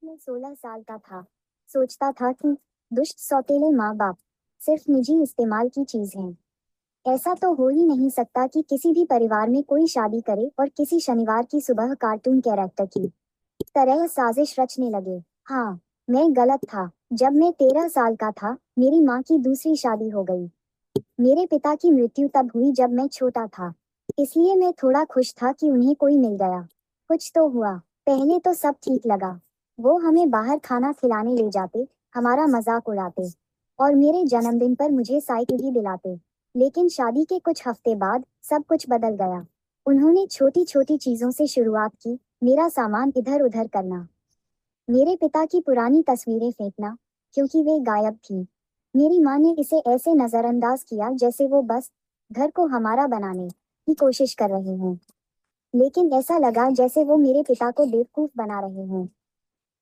मैं 16 साल का था। सोचता था कि दुष्ट सौतेले माँ बाप सिर्फ निजी इस्तेमाल की चीज हैं। ऐसा तो हो ही नहीं सकता कि किसी भी परिवार में कोई शादी करे और किसी शनिवार की सुबह कार्टून कैरेक्टर की तरह साजिश रचने लगे। हाँ, मैं गलत था। जब मैं 13 साल का था, मेरी माँ की दूसरी शादी हो गई। मेरे पिता की मृत्यु तब हुई जब मैं छोटा था। इसलिए मैं थोड़ा खुश था कि उन्हें कोई मिल गया। कुछ तो हुआ। पहले तो सब ठीक लगा। वो हमें बाहर खाना खिलाने ले जाते, हमारा मजाक उड़ाते और मेरे जन्मदिन पर मुझे साइकिल भी दिलाते। लेकिन शादी के कुछ हफ्ते बाद सब कुछ बदल गया। उन्होंने छोटी छोटी चीजों से शुरुआत की। मेरा सामान इधर उधर करना, मेरे पिता की पुरानी तस्वीरें फेंकना, क्योंकि वे गायब थी। मेरी माँ ने इसे ऐसे नजरअंदाज किया जैसे वो बस घर को हमारा बनाने की कोशिश कर रहे हों। लेकिन ऐसा लगा जैसे वो मेरे पिता को बेवकूफ बना रहे हों।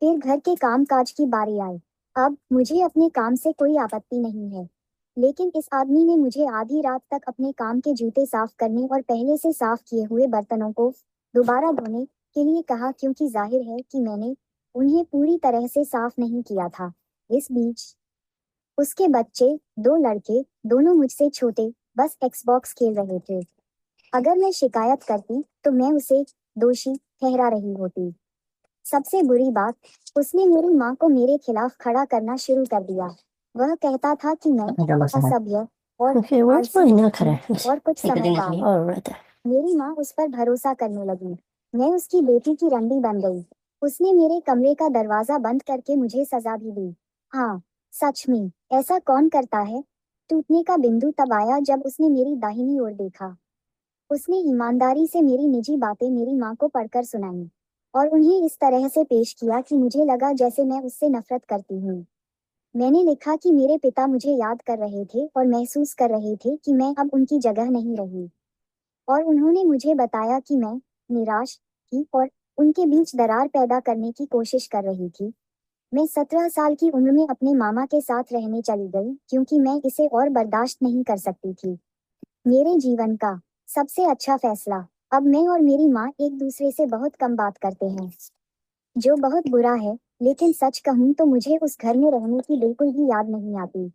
फिर घर के काम काज की बारी आई। अब मुझे अपने काम से कोई आपत्ति नहीं है। लेकिन इस आदमी ने मुझे आधी रात तक अपने काम के जूते साफ करने और पहले से साफ किए हुए बर्तनों को दोबारा धोने के लिए कहा, क्योंकि जाहिर है कि मैंने उन्हें पूरी तरह से साफ नहीं किया था। इस बीच उसके बच्चे, दो लड़के, दोनों मुझसे छोटे, बस एक्सबॉक्स खेल रहे थे। अगर मैं शिकायत करती तो मैं उसे दोषी ठहरा रही होती। सबसे बुरी बात, उसने मेरी माँ को मेरे खिलाफ खड़ा करना शुरू कर दिया। वह कहता था कि मैं असभ्य और Okay, where's आलसी my हूँ। necklace? और कुछ समय बाद Oh, right there. मेरी माँ उस पर भरोसा करने लगी। मैं उसकी बेटी की रंडी बन गई। उसने मेरे कमरे का दरवाजा बंद करके मुझे सजा भी दी। हाँ, सच में, ऐसा कौन करता है? टूटने का बिंदु तब आया जब उसने मेरी दाहिनी ओर देखा। उसने ईमानदारी से मेरी निजी बातें मेरी माँ को पढ़कर सुनाई और उन्हें इस तरह से पेश किया कि मुझे लगा जैसे मैं उससे नफरत करती हूँ। मैंने लिखा कि मेरे पिता मुझे याद कर रहे थे और महसूस कर रहे थे कि मैं अब उनकी जगह नहीं रही। और उन्होंने मुझे बताया कि मैं निराश थी और उनके बीच दरार पैदा करने की कोशिश कर रही थी। मैं 17 साल की उम्र में अपने मामा के साथ रहने चली गई क्योंकि मैं इसे और बर्दाश्त नहीं कर सकती थी। मेरे जीवन का सबसे अच्छा फैसला। अब मैं और मेरी माँ एक दूसरे से बहुत कम बात करते हैं, जो बहुत बुरा है। लेकिन सच कहूँ तो मुझे उस घर में रहने की बिल्कुल भी याद नहीं आती।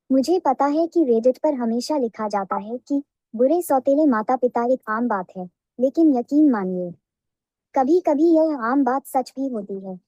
मुझे पता है कि रेडिट पर हमेशा लिखा जाता है कि बुरे सौतेले माता पिता एक आम बात है, लेकिन यकीन मानिए, कभी कभी यह आम बात सच भी होती है।